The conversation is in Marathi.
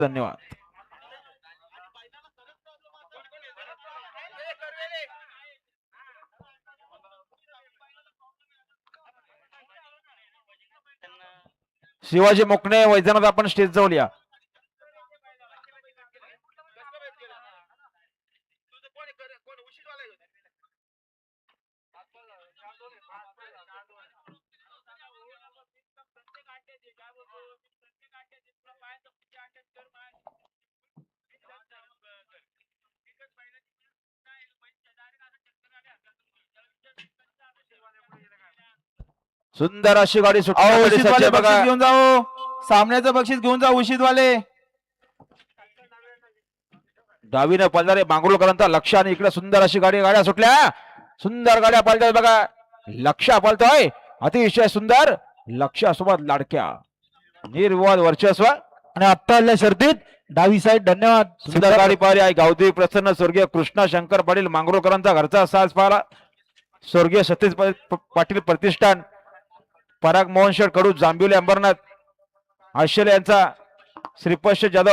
धन्यवाद. शिवाजी मुकणे वैजनाथ आपण स्टेज जवळ या. सुंदर अशी गाडी सुटली बघा, घेऊन जाओ सामन्याचं बक्षीस घेऊन जाओ उशीदवाले. डावीने पळणारे मांगरुळकरांचा लक्ष आणि इकडे सुंदर अशी गाड्या सुटल्या. सुंदर गाड्या पळतात बघा. लक्ष पळतोय अतिशय सुंदर. लक्षासोबत लाडक्या निर्विवाद वर्चस्व आणि आता आल्या शर्तीत डावी साईड. धन्यवाद. सुंदर गाडी पाहिली आहे. गावदेवी प्रसन्न स्वर्गीय कृष्णा शंकर पाटील मांगरुळकरांचा घरचा साज पाहिला. स्वर्गीय सतीश पाटील प्रतिष्ठान पराग मोहन शेठ कडू जांभिवली अंबरनाथ आशेल यांचा श्रीपश जाधव